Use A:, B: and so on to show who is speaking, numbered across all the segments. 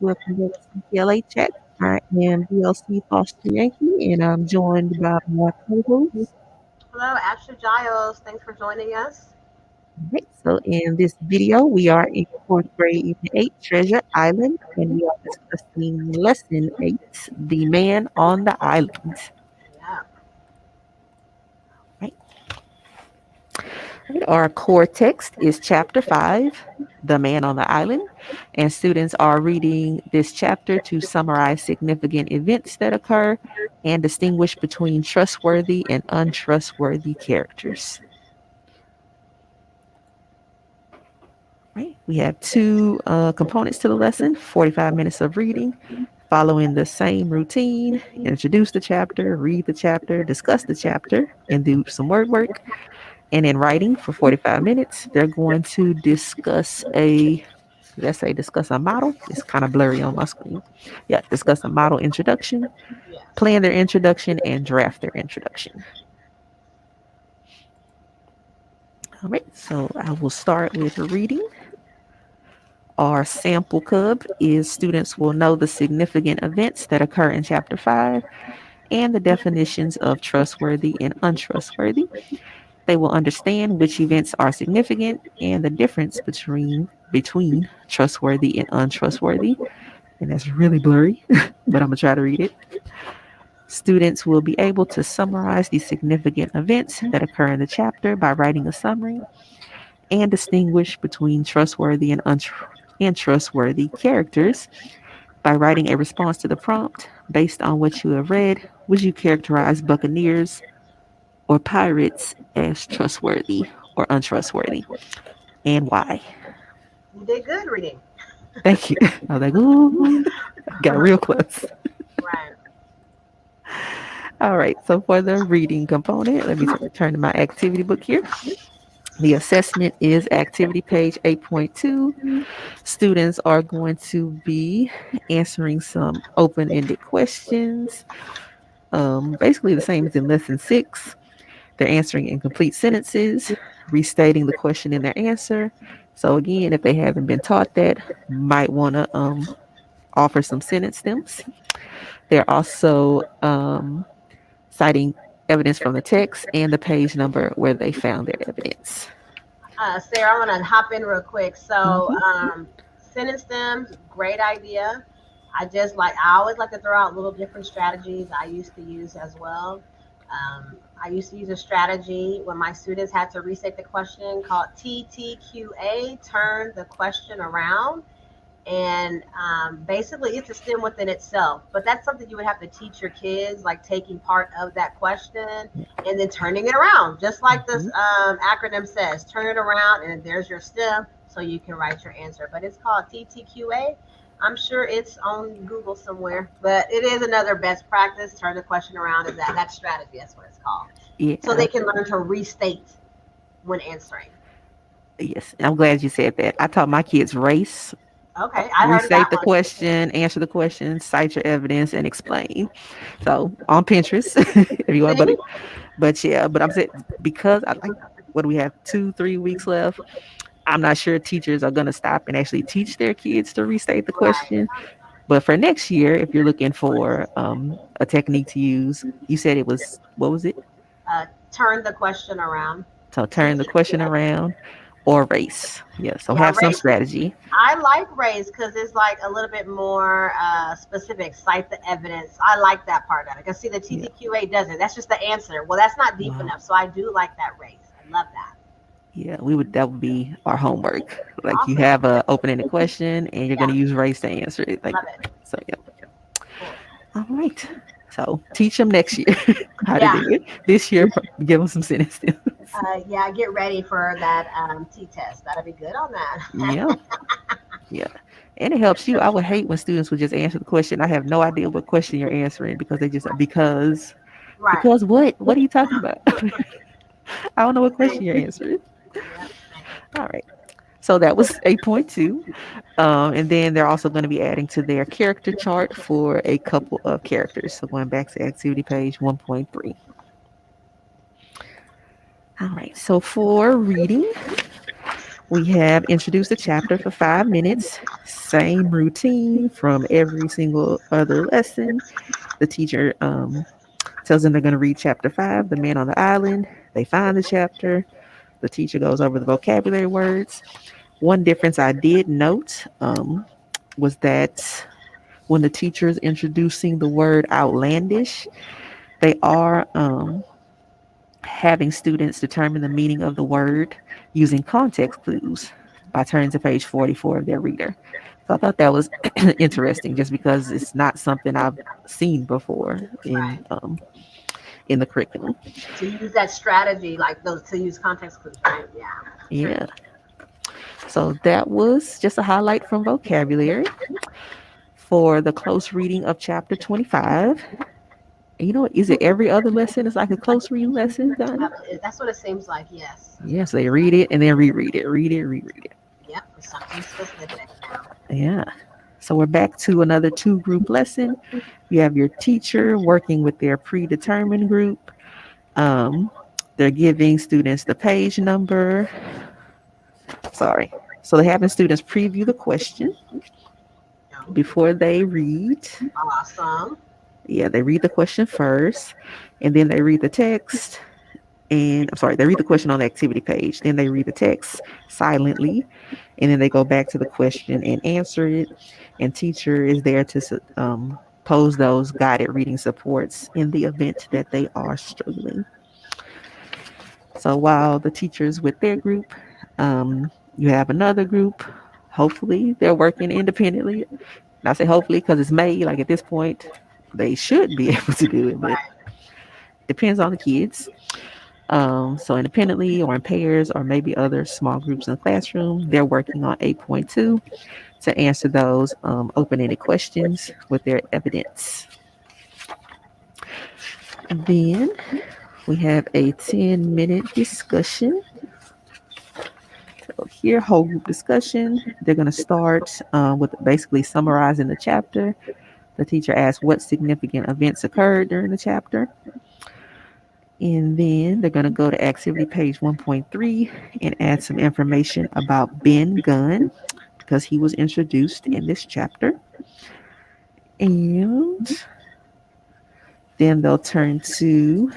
A: Welcome to CKLA Chat. I am DLC Foster-Yankey, and I'm joined by my co-host.
B: Hello, Ashley Giles. Thanks for joining us.
A: Right, so in this video, we are in fourth grade Unit 8, Treasure Island, and we are discussing Lesson 8, The Man on the Island.
B: Yeah.
A: Right. Our core text is Chapter 5, The Man on the Island, and students are reading this chapter to summarize significant events that occur and distinguish between trustworthy and untrustworthy characters. Right. We have two components to the lesson: 45 minutes of reading, following the same routine, introduce the chapter, read the chapter, discuss the chapter, and do some word work. And in writing for 45 minutes, they're going to discuss discuss a model. It's kind of blurry on my screen. Yeah, discuss a model introduction,
B: Yes.
A: plan their introduction, and draft their introduction. All right, so I will start with reading. Our sample cub is students will know the significant events that occur in chapter 5 and the definitions of trustworthy and untrustworthy. They will understand which events are significant and the difference between trustworthy and untrustworthy. And that's really blurry, but I'm gonna try to read it. Students will be able to summarize the significant events that occur in the chapter by writing a summary and distinguish between trustworthy and untrustworthy characters by writing a response to the prompt based on what you have read. Would you characterize buccaneers or pirates as trustworthy or untrustworthy, and why?
B: You did good reading.
A: Thank you. I was like, ooh, got real close.
B: Right.
A: All right, so for the reading component, let me turn to my activity book here. The assessment is activity page 8.2. Students are going to be answering some open ended questions, basically the same as in lesson 6. They're answering incomplete sentences, restating the question in their answer. So, again, if they haven't been taught that, might want to offer some sentence stems. They're also citing evidence from the text and the page number where they found their evidence.
B: Sarah, I'm gonna hop in real quick. So,
A: Mm-hmm.
B: sentence stems, great idea. I always like to throw out little different strategies I used to use as well. I used to use a strategy when my students had to restate the question called TTQA, turn the question around. And basically it's a STEM within itself, but that's something you would have to teach your kids, like taking part of that question and then turning it around, just like this
A: Mm-hmm.
B: acronym says, turn it around and there's your STEM so you can write your answer. But it's called TTQA. I'm sure it's on Google somewhere, but it is another best practice. Turn the question around, is that strategy, that's what it's called, so
A: Yeah.
B: they can learn to restate when answering.
A: Yes. I'm glad you said that. I taught my kids race.
B: Okay, I heard of
A: Restate
B: that
A: the
B: one.
A: question, answer the question, cite your evidence, and explain. So on Pinterest, if you want,
B: See.
A: but yeah, but I'm saying because I like what do we have 2-3 weeks left. I'm not sure teachers are going to stop and actually teach their kids to restate the
B: Right.
A: question. But for next year, if you're looking for a technique to use, you said it was what was it?
B: Turn the question around.
A: So turn the question
B: TTQA.
A: around or race. Yeah. So
B: Yeah,
A: have some
B: race.
A: strategy.
B: I like race because it's like a little bit more specific. Cite the evidence. I like that part of it. Because see, the
A: Yeah.
B: TTQA doesn't. That's just the answer. Well, that's not deep
A: Wow.
B: enough. So I do like that race. I love that.
A: Yeah, that would be our homework. Like you
B: Awesome.
A: have a open-ended question and you're going
B: Yeah,
A: to use race to answer it. Like
B: love it.
A: so, yeah.
B: Cool.
A: All right. So teach them next year how to
B: Yeah.
A: do it. This year, give them some sentences.
B: Yeah. Get ready for that T test. That'll be good on that.
A: Yeah, yeah. And it helps you. I would hate when students would just answer the question. I have no idea what question you're answering because they just
B: Right.
A: because what? What are you talking about? I don't know what question
B: Same.
A: you're answering.
B: Yep. Same.
A: All right. So that was 8.2. And then they're also going to be adding to their character chart for a couple of characters. So going back to activity page 1.3. All right. So for reading, We have introduced the chapter for 5 minutes. Same routine from every single other lesson. The teacher tells them they're going to read chapter 5, The Man on the Island. They find the chapter. The teacher goes over the vocabulary words. One difference I did note was that when the teacher is introducing the word outlandish, they are having students determine the meaning of the word using context clues by turning to page 44 of their reader. So I thought that was interesting just because it's not something I've seen before
B: Right.
A: in the curriculum.
B: To use that strategy, like those, to use context clues, right? Yeah. True.
A: Yeah. So that was just a highlight from vocabulary for the close reading of chapter 25. And you know what? Is it every other lesson? It's like a close reading lesson done.
B: That's what it seems like. Yes.
A: Yes, they read it and then reread it, read it, reread it.
B: Yep. For something specific now.
A: Yeah. So we're back to another two group lesson. You have your teacher working with their predetermined group. Um, they're giving students the page number. Sorry. So they're having students preview the question
B: No.
A: before they read.
B: Awesome.
A: Yeah, they read the question first, and then they read the text. And I'm sorry, they read the question on the activity page. Then they read the text silently, and then they go back to the question and answer it. And teacher is there to pose those guided reading supports in the event that they are struggling. So while the teachers with their group, you have another group. Hopefully, they're working independently. And I say hopefully because it's May. Like at this point, they should be able to do it, but
B: Right.
A: depends on the kids. So independently or in pairs or maybe other small groups in the classroom, they're working on 8.2 to answer those open-ended questions with their evidence. Then we have a 10-minute discussion. So here, whole group discussion. They're going to start with basically summarizing the chapter. The teacher asks what significant events occurred during the chapter. And then they're going to go to activity page 1.3 and add some information about Ben Gunn because he was introduced in this chapter. And then they'll turn to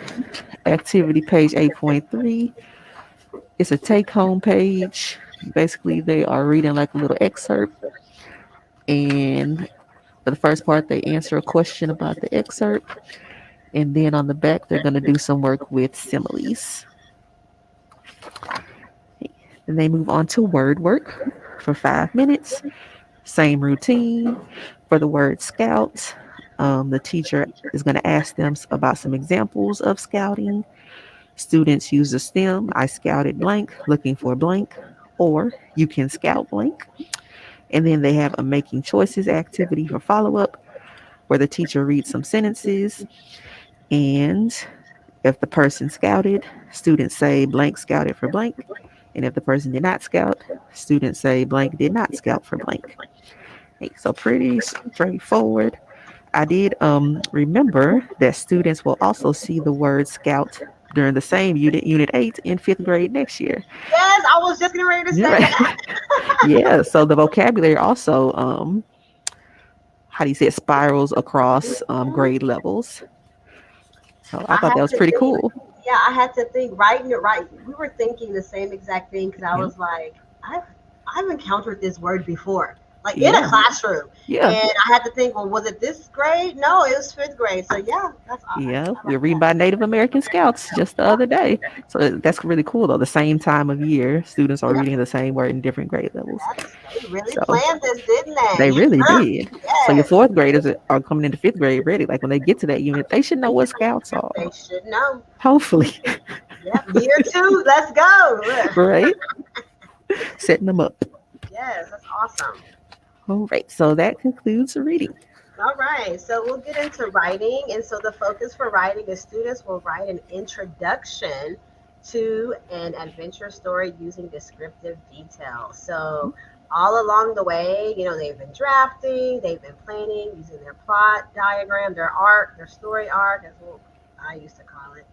A: activity page 8.3. It's a take home page. Basically, they are reading like a little excerpt. And for the first part, they answer a question about the excerpt. And then on the back, they're going to do some work with similes. Then they move on to word work for 5 minutes. Same routine for the word scout. The teacher is going to ask them about some examples of scouting. Students use the STEM, I scouted blank, looking for blank, or you can scout blank. And then they have a making choices activity for follow up where the teacher reads some sentences. And if the person scouted, students say blank scouted for blank. And if the person did not scout, students say blank did not scout for blank. Hey, so pretty straightforward. I did remember that students will also see the word scout during the same unit, Unit 8, in fifth grade next year.
B: Yes, I was just getting ready to
A: Yeah,
B: say
A: right.
B: that.
A: Yeah, so the vocabulary also, how do you say it, spirals across grade levels. So I
B: I
A: thought that
B: had
A: was
B: to
A: pretty
B: think.
A: cool.
B: Yeah, I had to think. Writing it right. We were thinking the same exact thing because I
A: Yeah,
B: was like, I've encountered this word before, like in a
A: yeah,
B: classroom,
A: yeah.
B: and I had to think, well, was it this grade? No, it was fifth grade. So yeah,
A: Yeah,
B: I
A: we were
B: like
A: reading
B: that.
A: by Native American scouts just the other day. So that's really cool though. The same time of year, students are
B: Yep,
A: reading the same word in different grade levels.
B: they really
A: So
B: planned this, didn't
A: they
B: they?
A: really did. So your
B: Yes,
A: fourth graders are coming into fifth grade ready. Like when they get to that unit, they should know what scouts are.
B: they should know.
A: Hopefully,
B: Yep, year two, let's go.
A: right? Setting them up.
B: Yes, that's awesome.
A: All right. So that concludes the reading.
B: All right, so we'll get into writing. And so the focus for writing is students will write an introduction to an adventure story using descriptive details. So all along the way, they've been drafting, they've been planning, using their plot diagram, their arc, their story arc, as what I used to call it.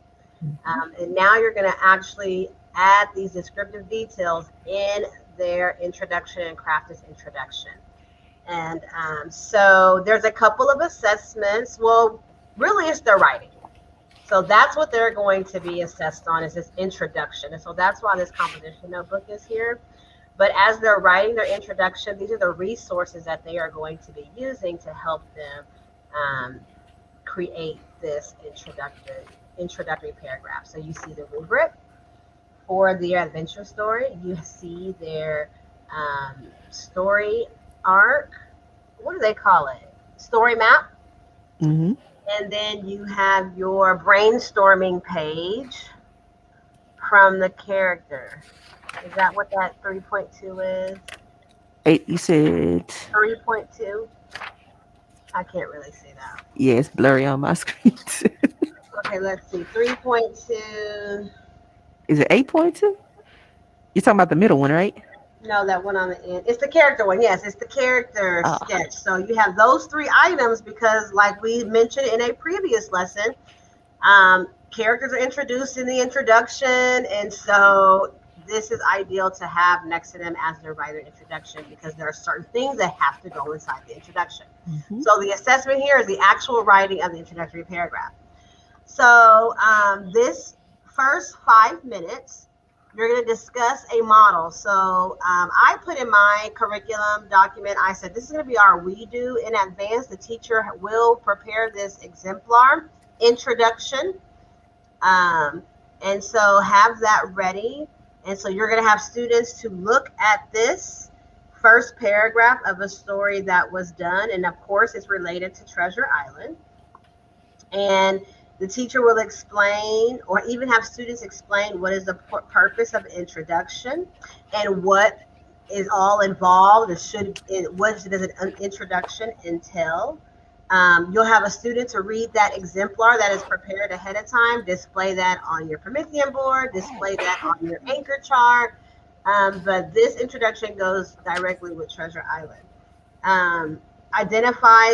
B: And now you're going to actually add these descriptive details in their introduction and craft this introduction. And so there's a couple of assessments. Well, really, it's their writing. So that's what they're going to be assessed on is this introduction. And so that's why this composition notebook is here. But as they're writing their introduction, these are the resources that they are going to be using to help them um, create this introductory paragraph. So you see the rubric for their adventure story. You see their story arc. What do they call it? Story map.
A: Mm-hmm.
B: And then you have your brainstorming page from the character. Is that what that 3.2 is?
A: Eight, you said,
B: 3.2? I can't really see that.
A: yeah, it's blurry on my screen too.
B: Okay, let's see. 3.2.
A: Is it 8.2? You're talking about the middle one, right?
B: No, that one on the end. It's the character one. Yes, it's the character
A: Oh,
B: sketch. So you have those three items because, like we mentioned in a previous lesson, characters are introduced in the introduction. And so this is ideal to have next to them as their writer introduction because there are certain things that have to go inside the introduction.
A: mm-hmm.
B: So the assessment here is the actual writing of the introductory paragraph. So this first 5 minutes, you're going to discuss a model. So I put in my curriculum document, I said, this is going to be our we do in advance. The teacher will prepare this exemplar introduction. And so have that ready. And so you're going to have students to look at this first paragraph of a story that was done. And of course, it's related to Treasure Island. And the teacher will explain or even have students explain what is the purpose of introduction and what is all involved. What does an introduction entail? You'll have a student to read that exemplar that is prepared ahead of time, display that on your Promethean board, display that on your anchor chart. But this introduction goes directly with Treasure Island. Identify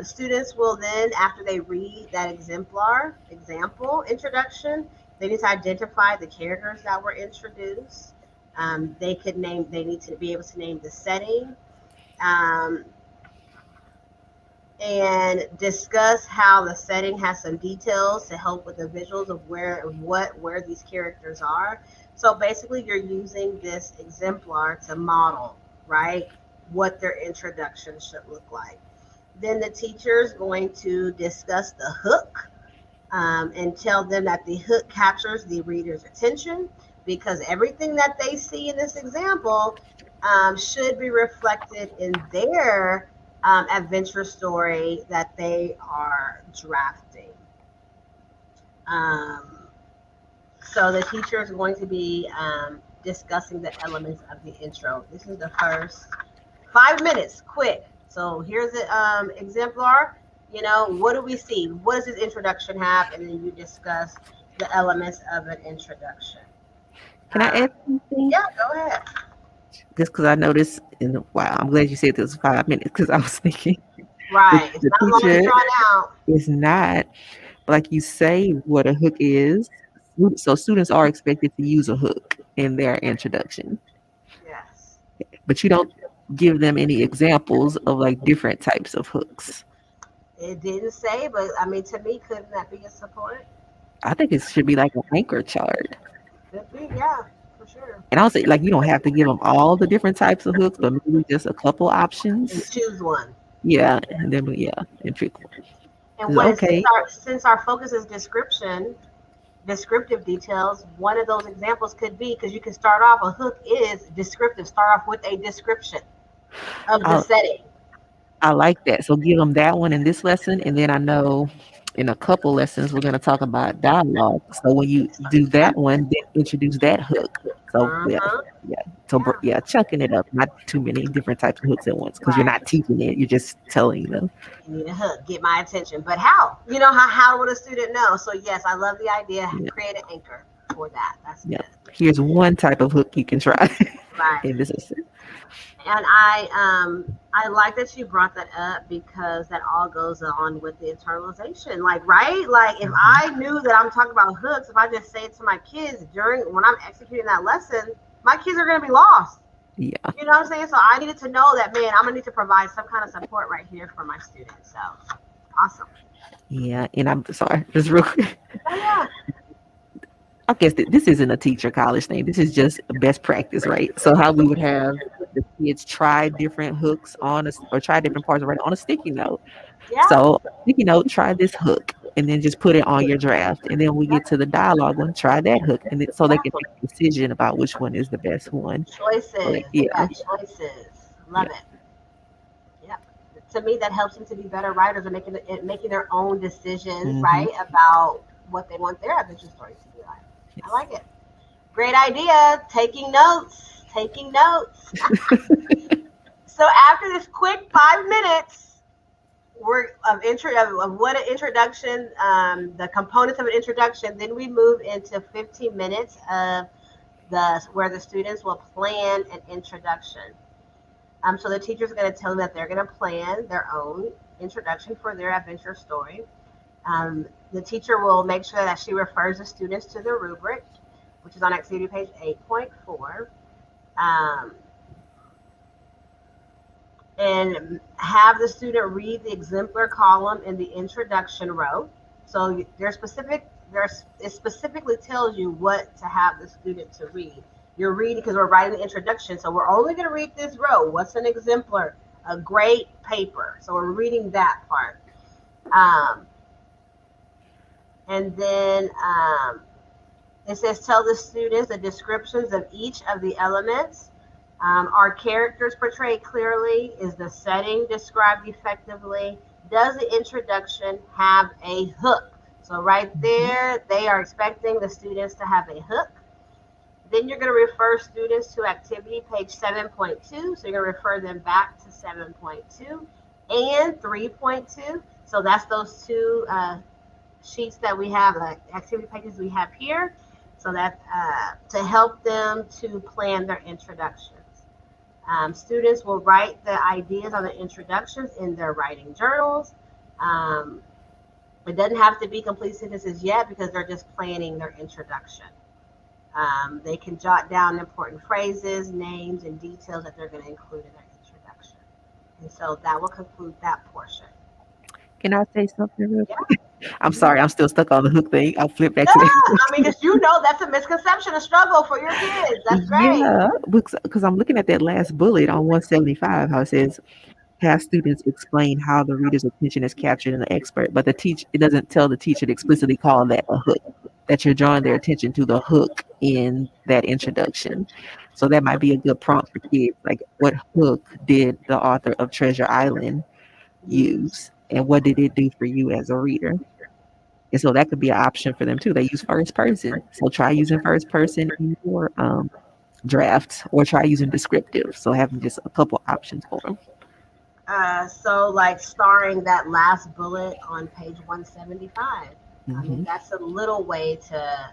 B: students will then, after they read that example introduction, they need to identify the characters that were introduced. They need to be able to name the setting and discuss how the setting has some details to help with the visuals of where these characters are. So basically you're using this exemplar to model, right, what their introduction should look like. Then the teacher is going to discuss the hook and tell them that the hook captures the reader's attention because everything that they see in this example should be reflected in their adventure story that they are drafting. So the teacher is going to be discussing the elements of the intro. This is the first 5 minutes, quick. So here's the exemplar. What do we see? What does this introduction have? And then you discuss the elements of an introduction.
A: Can I add something?
B: Yeah, go ahead.
A: Just because I noticed, wow, I'm glad you said this was 5 minutes because I was thinking
B: Right. It's
A: the
B: not long
A: teacher
B: drawn out.
A: is not, like you say, what a hook is. So students are expected to use a hook in their introduction,
B: Yes.
A: but you don't give them any examples of like different types of hooks.
B: It didn't say, but I mean, to me, couldn't that be a support?
A: I think it should be like an anchor chart.
B: Could be, yeah, for sure.
A: And I'll say, like, you don't have to give them all the different types of hooks, but maybe just a couple
B: And
A: options.
B: choose one.
A: Yeah, and then and pick one.
B: And what is,
A: Okay,
B: since our focus is descriptive details, one of those examples could be because you can start off a hook is descriptive. Start off with a description of the
A: I
B: setting.
A: I like that. So give them that one in this lesson, and then I know in a couple lessons we're going to talk about dialogue. So when you do that one, then introduce that hook. So
B: Uh-huh.
A: yeah. So
B: Yeah.
A: chunking it up, not too many different types of hooks at once, because you're
B: Right.
A: not teaching it. You're just telling them.
B: You need a hook. Get my attention. But how? How would a student know? So yes, I love the idea.
A: Yeah,
B: Create an anchor for that. That's
A: yeah.
B: good.
A: Here's one type of hook you can try
B: Right.
A: in this lesson.
B: And I like that you brought that up because that all goes on with the internalization. Like, right? Like if I knew that I'm talking about hooks, if I just say it to my kids when I'm executing that lesson, my kids are gonna be lost.
A: Yeah.
B: You know what I'm saying? So I needed to know that, man, I'm gonna need to provide some kind of support right here for my students. So awesome.
A: Yeah. And I'm sorry, just real quick.
B: Oh yeah.
A: I guess this isn't a teacher college thing. This is just best practice, right? So how we would have the kids try different hooks on a, or try different parts of it on a sticky note.
B: Yeah.
A: So sticky note, try this hook, and then just put it on your draft. And then we get to the dialogue one, try that hook, and then, so they
B: Yeah.
A: can make a decision about which one is the best one. So like,
B: Choices. They
A: yeah,
B: got choices.
A: yeah,
B: Love it. Yeah. To me, that helps them to be better writers and making their own decisions,
A: hmm
B: right, about what they want their adventure stories to be like. I like it. Great idea. Taking notes. Taking notes. So after this quick 5 minutes, of what an introduction, the components of an introduction. Then we move into 15 minutes of the where the students will plan an introduction. So the teacher's going to tell them that they're going to plan their own introduction for their adventure story. The teacher will make sure that she refers the students to the rubric, which is on activity page 8.4. Um, and have the student read the exemplar column in the introduction row. So it specifically tells you what to have the student to read. You're reading because we're writing the introduction, so we're only going to read this row. What's an exemplar? A great paper. So we're reading that part. Um, and then it says tell the students the descriptions of each of the elements. Are characters portrayed clearly? Is the setting described effectively? Does the introduction have a hook? So right
A: hmm
B: there, they are expecting the students to have a hook. Then you're going to refer students to activity page 7.2. So you're going to refer them back to 7.2 and 3.2. So that's those two sheets that we have, activity pages we have here. So that to help them to plan their introductions. Students will write the ideas on the introductions in their writing journals. Um, it doesn't have to be complete sentences yet because they're just planning their introduction. They can jot down important phrases, names, and details that they're going to include in their introduction. And so that will conclude that portion.
A: Can I say something real
B: Yeah.
A: quick? I'm
B: Mhm.
A: sorry, I'm still stuck on the hook thing. I'll flip back
B: Yeah.
A: to that.
B: I mean, because you know that's a misconception, a struggle for your kids. That's great.
A: Yeah, because I'm looking at that last bullet on 175, how it says have students explain how the reader's attention is captured in the expert, but the teach it doesn't tell the teacher to explicitly call that a hook. That you're drawing their attention to the hook in that introduction. So that might be a good prompt for kids. Like, what hook did the author of Treasure Island
B: Use.
A: use, and what did it do for you as a reader? And so that could be an option for them too. They use first person, so try using first person in your draft, or try using descriptive. So having just a couple options for them.
B: So like starring that last bullet on page 175. I mean,
A: hmm
B: that's a little way to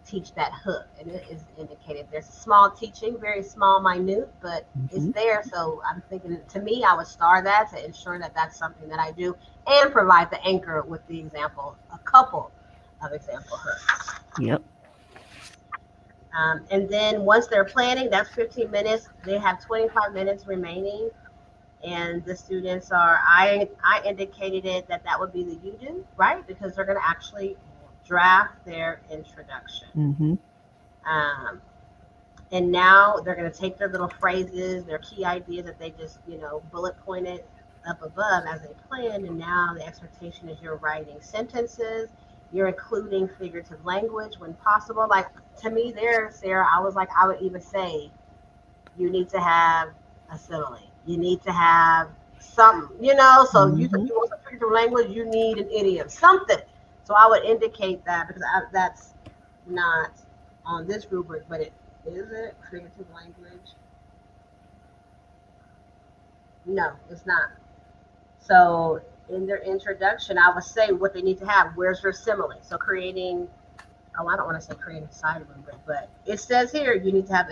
B: teach that hook, and it is indicated. There's small teaching, very small, minute, but it's
A: hmm
B: there. So I'm thinking, to me, I would star that to ensure that that's something that I do, and provide the anchor with the example, a couple of example hooks.
A: Yep.
B: And then once they're planning, that's 15 minutes. They have 25 minutes remaining, and the students are I indicated it that that would be the you do, right, because they're going to actually draft their introduction.
A: hmm
B: um, and now they're going to take their little phrases, their key ideas that they just bullet pointed up above as they planned, and now the expectation is you're writing sentences, you're including figurative language when possible. Like, to me there, Sarah, I was like, I would even say you need to have a simile. You need to have something, So
A: hmm
B: you want some figurative language, you need an idiom, something. So I would indicate that because that's not on this rubric, but it is it figurative language. No, it's not. So in their introduction, I would say what they need to have. Where's your simile? So creating. Oh, I don't want to say creative side rubric, but it says here you need to have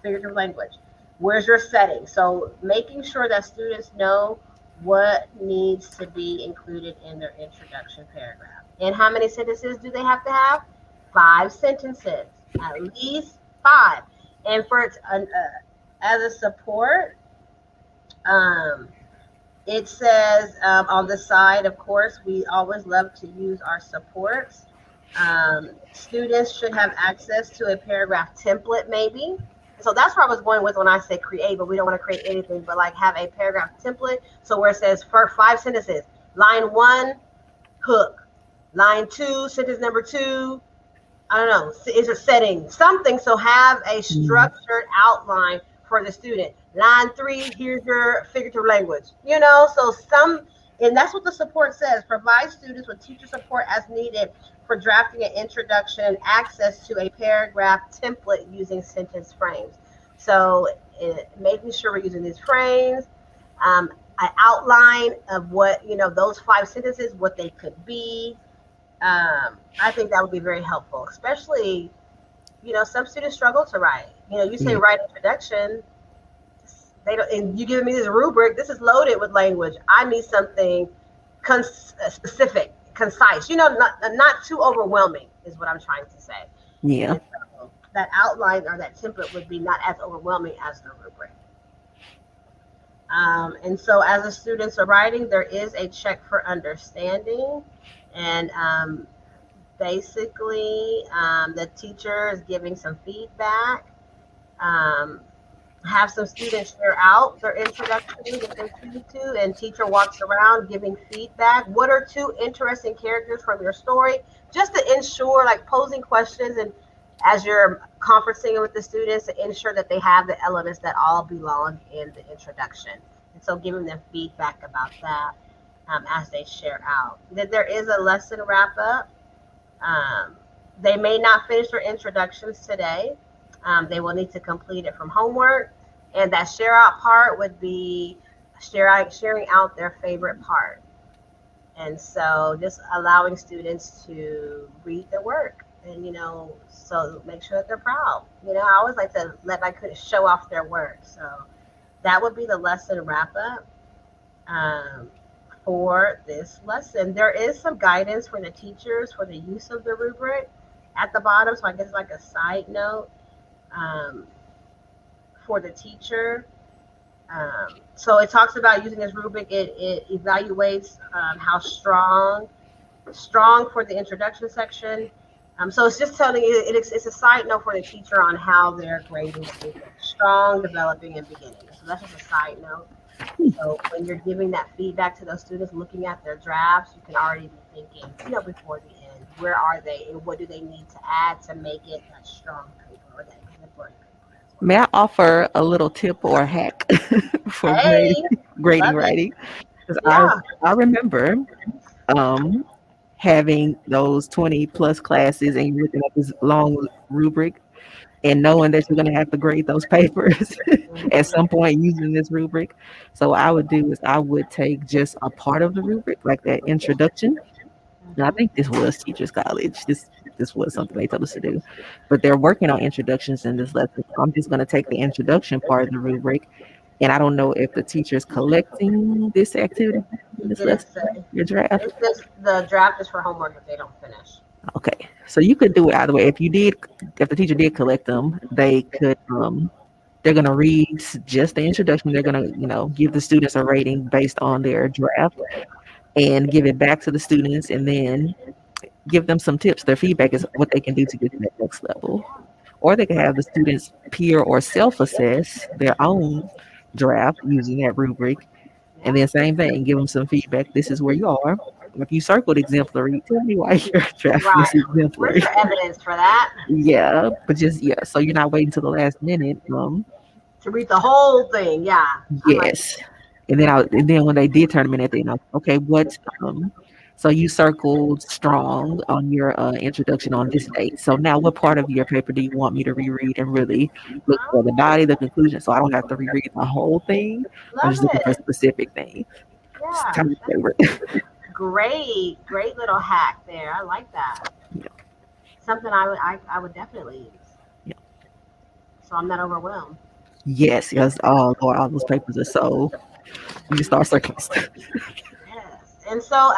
B: figurative language. Where's your setting? So making sure that students know what needs to be included in their introduction paragraph. And how many sentences do they have to have? 5 sentences, at least 5. And for As a support, um, it says on the side, of course, we always love to use our supports. Students should have access to a paragraph template, maybe. So that's where I was going with when I say create, but we don't want to create anything, but like have a paragraph template. So where it says for 5 sentences, line one, hook, line two, sentence number two, I don't know, is a setting, something. So have a
A: Mm,
B: structured outline for the student. Line three, here's your figurative language. You know, so some, and that's what the support says. Provide students with teacher support as needed for drafting an introduction and access to a paragraph template using sentence frames. So making sure we're using these frames, um, an outline of what, those 5 sentences, what they could be, I think that would be very helpful, especially, some students struggle to write. You say
A: yeah.
B: write introduction, they don't, and you giving me this rubric, this is loaded with language. I need something specific, concise, not too overwhelming, is what I'm trying to say.
A: Yeah.
B: And so that outline or that template would be not as overwhelming as the rubric. And so, as the students are writing, there is a check for understanding, and basically, the teacher is giving some feedback. Um, have some students share out their introduction if they choose to, and teacher walks around giving feedback. What are two interesting characters from your story? Just to ensure, like posing questions, and as you're conferencing with the students, to ensure that they have the elements that all belong in the introduction. And so giving them feedback about that, as they share out. Then there is a lesson wrap up. um, they may not finish their introductions today. They will need to complete it from homework. And that share out part would be sharing out their favorite part. And so just allowing students to read their work and, so make sure that they're proud. I always like to let my kids show off their work. So that would be the lesson wrap up. Um, for this lesson. There is some guidance for the teachers for the use of the rubric at the bottom. So I guess like a side note, um, for the teacher. So it talks about using this rubric. It evaluates how strong for the introduction section. So it's just telling you, it's a side note for the teacher on how they're grading the rubric. Strong, developing, and beginning. So that's just a side note. So when you're giving that feedback to those students, looking at their drafts, you can already be thinking, before the end, where are they and what do they need to add to make it that strong paper or that exemplary paper as
A: May
B: well.
A: I offer a little tip or hack for
B: Hey,
A: grading
B: love it.
A: writing? Because
B: Yeah.
A: I remember um, having those 20 plus classes and you're looking at this long rubric and knowing that you're going to have to grade those papers at
B: Mhm.
A: some point using this rubric. So what I would do is I would take just a part of the rubric, like that introduction. And I
B: Mhm.
A: think this was Teachers College. This was something they told us to do. But they're working on introductions in this lesson. So I'm just going to take the introduction part of the rubric. And I don't know if the teacher's collecting this activity in
B: It
A: this
B: didn't
A: lesson,
B: say.
A: your draft.
B: It says the draft is for homework if they don't finish.
A: Okay. So you could do it either way. If the teacher did collect them, they could they're going to read just the introduction. They're going to, give the students a rating based on their draft and give it back to the students and then give them some tips. Their feedback is what they can do to get to that next level. Or they can have the students peer or self assess their own draft using that rubric. And
B: Yeah.
A: then, same thing, give them some feedback. This is where you are. If you circled exemplary, tell me why your draft is
B: Right. Where's
A: exemplary.
B: your evidence for that?
A: Yeah, but yeah, so you're not waiting till the last minute.
B: To read the whole thing. Yeah. I like
A: Yes. And then when they did turn them in at the end, okay, so you circled strong on your introduction on this date. So now what part of your paper do you want me to reread and really look for the
B: oh,
A: body, the conclusion, so I don't have to reread the whole thing? I'm
B: love
A: just looking for a
B: it.
A: specific thing. It's
B: Yeah.
A: kind of
B: That's
A: favorite.
B: great little hack there. I like that.
A: Yeah,
B: Something I would definitely use.
A: yeah.
B: So I'm not overwhelmed.
A: Yes, yes. Oh Lord, all those papers are so you can start circling stuff.
B: Yes. And so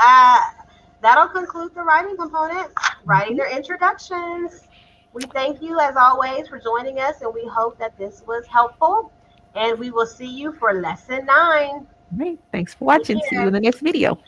B: that'll conclude the writing component, writing their introductions. We thank you as always for joining us and we hope that this was helpful. And we will see you for lesson 9.
A: All right. Thanks for
B: Take
A: watching. See you in
B: care.
A: the next video.